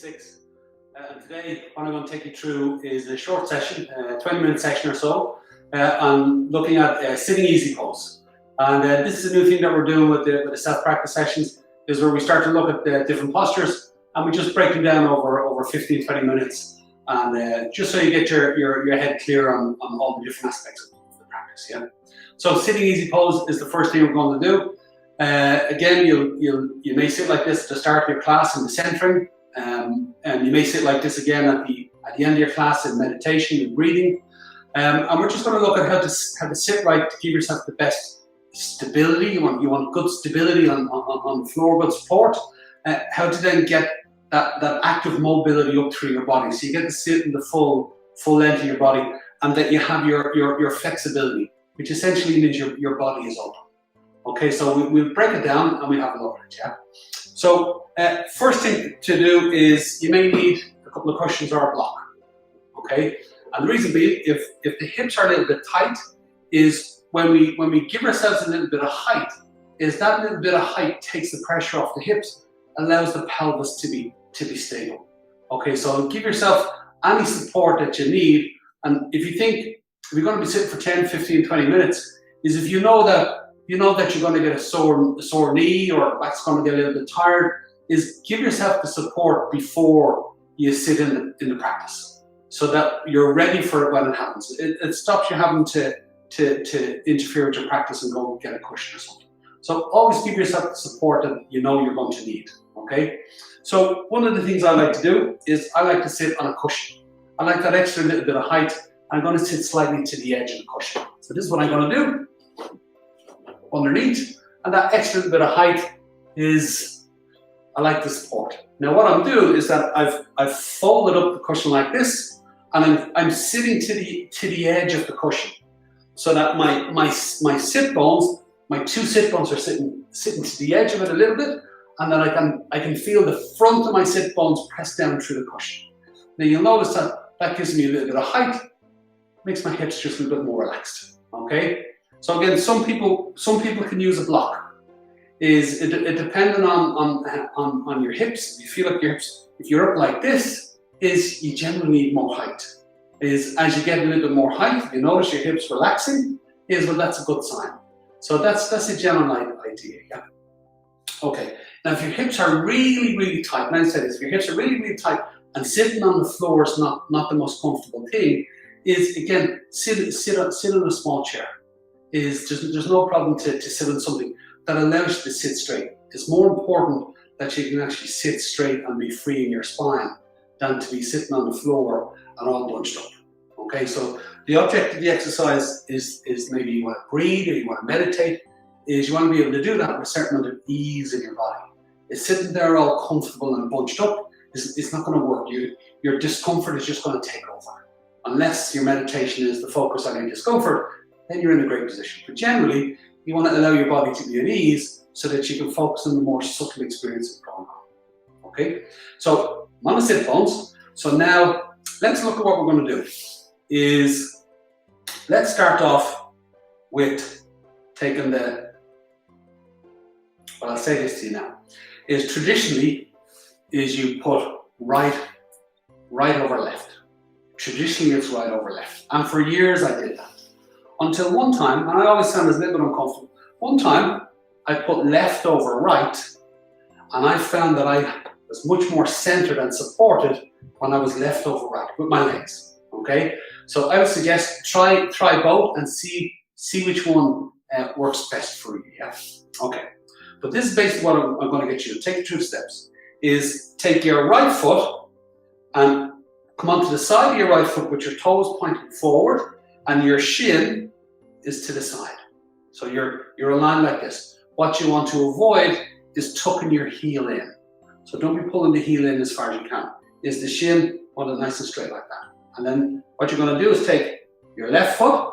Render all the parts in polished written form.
6. And today, what I'm going to take you through is a short session, a 20-minute session or so, on looking at sitting easy pose. And this is a new thing that we're doing with the self-practice sessions, is where we start to look at the different postures, and we just break them down over 15, 20 minutes, and just so you get your head clear on all the different aspects of the practice. Yeah. So sitting easy pose is the first thing we're going to do. Again, you may sit like this at the start of your class in the centering, and you may sit like this again at the end of your class in meditation and breathing. And we're just going to look at how to sit right to give yourself the best stability. You want good stability on the floor, good support. How to then get that active mobility up through your body, so you get to sit in the full length of your body, and that you have your flexibility, which essentially means your body is open. Okay, so we'll break it down and we'll have a look at it. Yeah. So first thing to do is you may need a couple of cushions or a block. Okay, and the reason being, if the hips are a little bit tight, is when we give ourselves a little bit of height, is that little bit of height takes the pressure off the hips, allows the pelvis to be stable. Okay, so give yourself any support that you need. And if you're going to be sitting for 10, 15, 20 minutes, is if you know that you're going to get a sore knee, or back's going to get a little bit tired, is give yourself the support before you sit in the practice, so that you're ready for it when it happens. It stops you having to interfere with your practice and go get a cushion or something. So always give yourself the support that you know you're going to need. Okay. So one of the things I like to do is I like to sit on a cushion. I like that extra little bit of height. I'm going to sit slightly to the edge of the cushion. So this is what I'm going to do. Underneath, and that extra little bit of height is, I like the support. Now what I'm doing is that I've folded up the cushion like this, and I'm sitting to the edge of the cushion, so that my sit bones, my two sit bones are sitting to the edge of it a little bit, and then I can feel the front of my sit bones press down through the cushion. Now you'll notice that gives me a little bit of height, makes my hips just a little bit more relaxed. Okay. So again, some people can use a block. It depending on your hips. If you feel like your hips, if you're up like this, is you generally need more height. Is as you get a little bit more height, you notice your hips relaxing, well, that's a good sign. So that's a general idea. Yeah. Okay. Now if your hips are really, really tight, and I said this, if your hips are really, really tight and sitting on the floor is not the most comfortable thing, is again, sit in a small chair. There's no problem to sit on something that allows you to sit straight. It's more important that you can actually sit straight and be free in your spine than to be sitting on the floor and all bunched up. Okay, so the object of the exercise is maybe you want to breathe or you want to meditate, is you want to be able to do that with a certain amount of ease in your body. It's sitting there all comfortable and bunched up, it's not going to work. Your discomfort is just going to take over. Unless your meditation is the focus on your discomfort, then you're in a great position. But generally, you want to allow your body to be at ease so that you can focus on the more subtle experiences going on. Okay, so I'm on the sit bones. So now let's look at what we're going to do. Let's start off with taking I'll say this to you now, is traditionally you put right over left. Traditionally it's right over left. And for years I did that. Until one time, and I always found this a little bit uncomfortable, one time I put left over right, and I found that I was much more centered and supported when I was left over right with my legs. Okay, so I would suggest try both and see which one works best for you. Yeah. Okay, but this is basically what I'm going to get you to take you through the steps. Is take your right foot and come onto the side of your right foot with your toes pointing forward, and your shin is to the side. So you're aligned like this. What you want to avoid is tucking your heel in. So don't be pulling the heel in as far as you can. Is the shin nice and straight like that. And then what you're going to do is take your left foot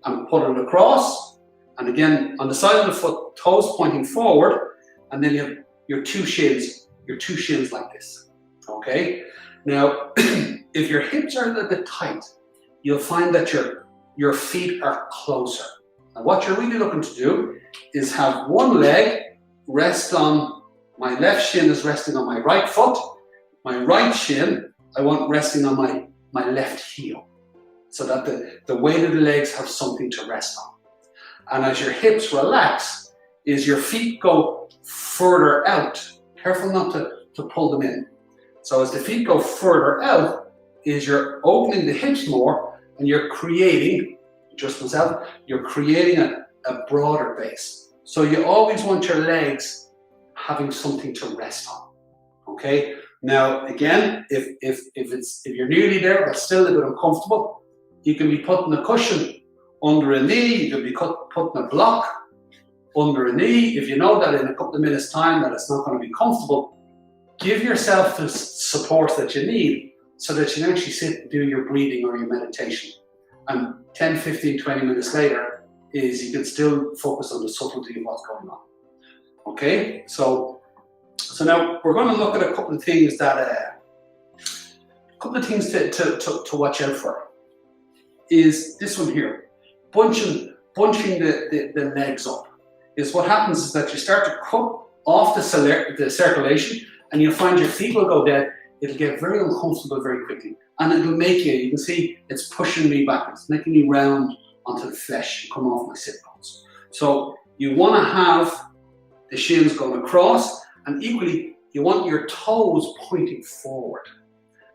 and put it across. And again, on the side of the foot, toes pointing forward, and then you have your two shins like this. Okay? Now, if your hips are a little bit tight, you'll find that your feet are closer. And what you're really looking to do is have one leg rest on, my left shin is resting on my right foot, My right shin, I want resting on my left heel, so that the weight of the legs have something to rest on. And as your hips relax, is your feet go further out. Careful not to pull them in. So as the feet go further out, is you're opening the hips more, and you're creating, just myself, you're creating a broader base. So you always want your legs having something to rest on. Okay? Now again, if you're nearly there but still a bit uncomfortable, you can be putting a cushion under a knee, you can be putting a block under a knee. If you know that in a couple of minutes time that it's not going to be comfortable, give yourself the support that you need so that you can actually sit and do your breathing or your meditation. And 10, 15, 20 minutes later is you can still focus on the subtlety of what's going on. Okay, so now we're going to look at a couple of things that to watch out for. Is this one here, bunching the legs up. Is what happens is that you start to cut off the circulation, and you'll find your feet will go dead. It'll get very uncomfortable very quickly, and it'll make you can see it's pushing me back, it's making me round onto the flesh and come off my sit bones. So you want to have the shins going across, and equally you want your toes pointing forward,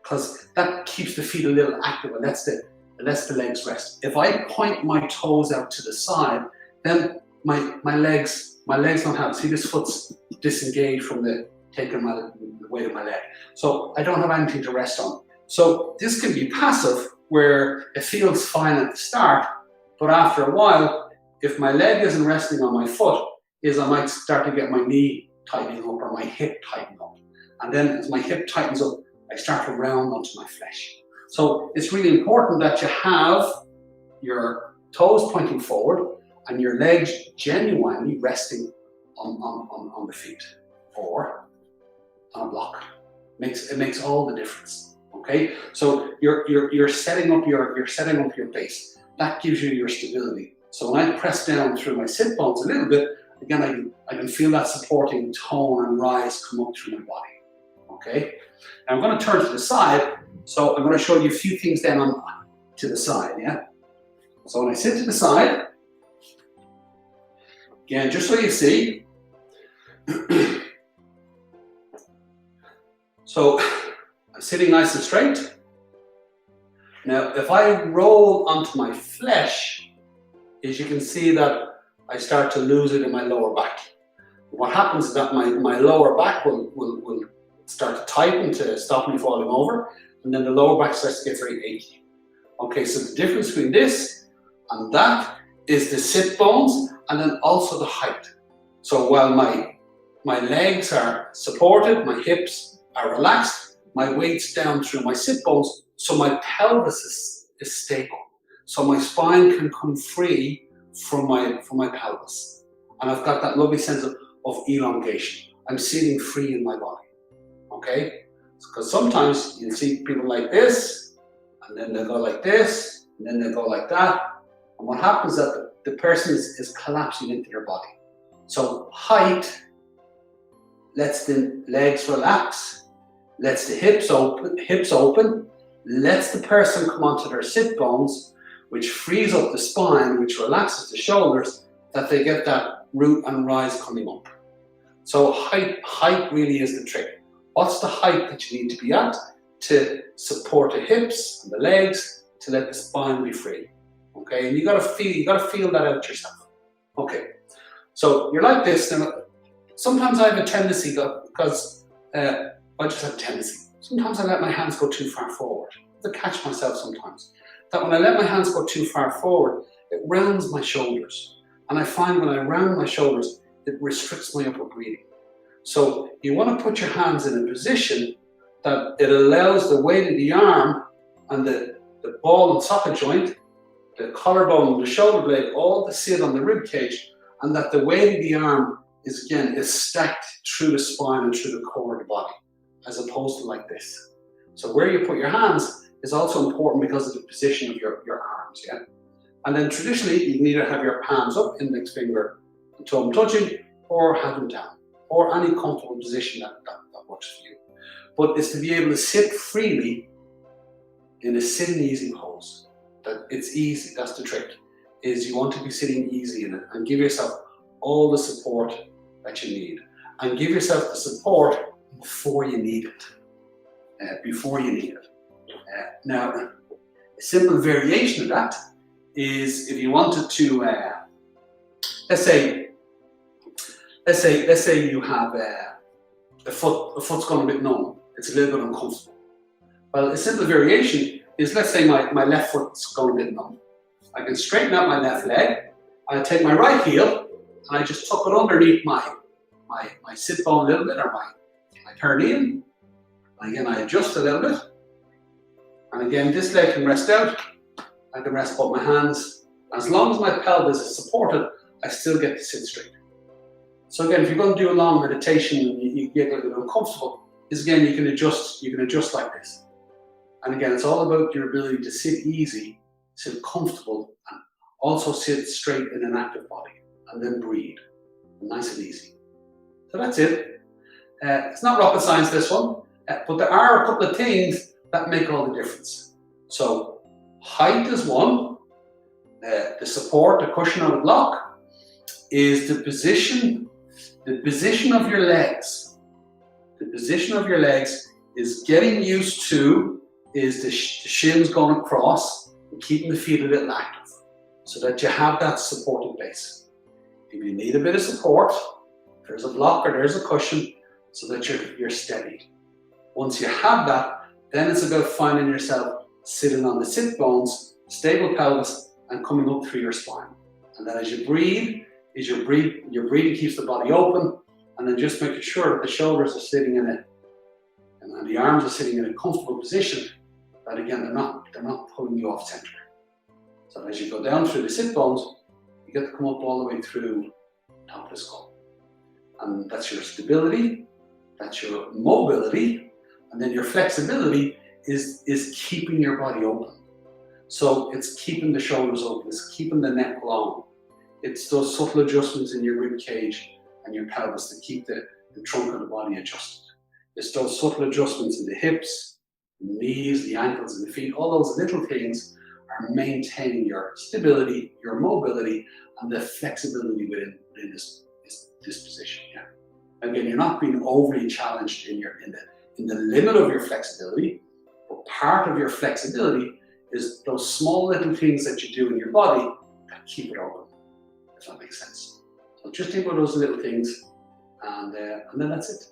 because that keeps the feet a little active and lets the legs rest. If I point my toes out to the side, then my legs don't have, see this foot's disengaged from taking the weight of my leg. So I don't have anything to rest on. So this can be passive, where it feels fine at the start, but after a while, if my leg isn't resting on my foot, I might start to get my knee tightening up or my hip tightening up. And then as my hip tightens up, I start to round onto my flesh. So it's really important that you have your toes pointing forward and your legs genuinely resting on the feet or on a block. It makes all the difference. Okay, so you're setting up your base. That gives you your stability. So when I press down through my sit bones a little bit, again I can feel that supporting tone and rise come up through my body. Okay, now I'm going to turn to the side. So I'm going to show you a few things then to the side. Yeah. So when I sit to the side, again, just so you see. So I'm sitting nice and straight. Now, if I roll onto my flesh, as you can see that I start to lose it in my lower back. What happens is that my lower back will start to tighten to stop me falling over, and then the lower back starts to get very achy. Okay, so the difference between this and that is the sit bones and then also the height. So while my legs are supported, my hips are relaxed, my weight's down through my sit bones, so my pelvis is stable. So my spine can come free from my pelvis. And I've got that lovely sense of elongation. I'm sitting free in my body. Okay? Because sometimes you see people like this, and then they go like this, and then they go like that. And what happens is that the person is collapsing into their body. So height lets the legs relax, lets the hips open, lets the person come onto their sit bones, which frees up the spine, which relaxes the shoulders, that they get that root and rise coming up. So height really is the trick. What's the height that you need to be at to support the hips and the legs to let the spine be free? Okay, and you gotta feel that out yourself. Okay, so you're like this. And sometimes I have a tendency, because I just have a tendency. Sometimes I let my hands go too far forward. I have to catch myself sometimes. That when I let my hands go too far forward, it rounds my shoulders. And I find when I round my shoulders, it restricts my upper breathing. So you want to put your hands in a position that it allows the weight of the arm and the ball and socket joint, the collarbone, the shoulder blade, all to sit on the rib cage, and that the weight of the arm is stacked through the spine and through the core of the body, as opposed to like this. So where you put your hands is also important because of the position of your arms, yeah? And then traditionally, you can either have your palms up, index finger and thumb touching, or have them down, or any comfortable position that works for you. but it's to be able to sit freely in a sitting easy pose. That it's easy, that's the trick, is you want to be sitting easy in it and give yourself all the support that you need. And give yourself the support before you need it. Now, a simple variation of that is if you wanted to, let's say you have a foot's gone a bit numb. It's a little bit uncomfortable. Well, a simple variation is, let's say my left foot's gone a bit numb. I can straighten out my left leg. I take my right heel and I just tuck it underneath my sit bone a little bit, or my third heel. And again, I adjust a little bit. And again, this leg can rest out. I can rest both my hands. As long as my pelvis is supported, I still get to sit straight. So again, if you're going to do a long meditation and you get a little bit uncomfortable, again, you can adjust like this. And again, it's all about your ability to sit easy, sit comfortable, and also sit straight in an active body, and then breathe, nice and easy. So that's it. It's not rocket science, this one, but there are a couple of things that make all the difference. So height is one, the support, the cushion on the block, is the position of your legs. The position of your legs is getting used to, is the shins going across and keeping the feet a little active so that you have that supporting base. If you need a bit of support, there's a block or there's a cushion so that you're steady. Once you have that, then it's about finding yourself sitting on the sit bones, stable pelvis, and coming up through your spine. And then as you breathe, your breathing keeps the body open, and then just making sure that the shoulders are sitting in it, and the arms are sitting in a comfortable position, that again, they're not pulling you off center. So as you go down through the sit bones, you get to come up all the way through the top of the skull. And that's your stability, that's your mobility, and then your flexibility is keeping your body open. So it's keeping the shoulders open, it's keeping the neck long. It's those subtle adjustments in your rib cage and your pelvis that keep the trunk of the body adjusted. It's those subtle adjustments in the hips, the knees, the ankles, and the feet. All those little things are maintaining your stability, your mobility, and the flexibility within this position. Yeah. Again, you're not being overly challenged in the limit of your flexibility, but part of your flexibility is those small little things that you do in your body that keep it open, if that makes sense. So just think about those little things, and then that's it.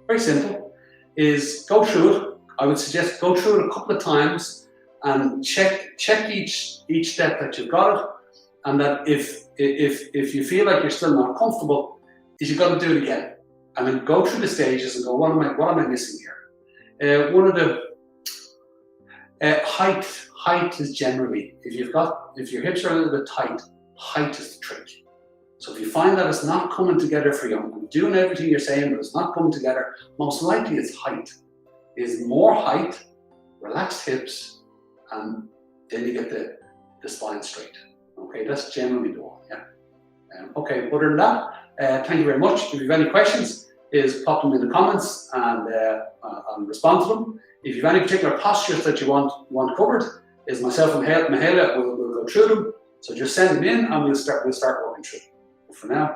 Very simple. Is go through it. I would suggest go through it a couple of times and check each step that you've got it, and that if you feel like you're still not comfortable, is you got to do it again, and then go through the stages and go, what am I missing here? One of the height is generally, if your hips are a little bit tight, height is the trick. So if you find that it's not coming together for you, I'm doing everything you're saying, but it's not coming together, most likely it's height. Is more height, relaxed hips, and then you get the spine straight. Okay, that's generally the one, yeah. Okay, other than that, thank you very much. If you have any questions, pop them in the comments and I'll respond to them. If you have any particular postures that you want covered, myself and Mahela will go through them. So just send them in and we'll start working through them. But for now,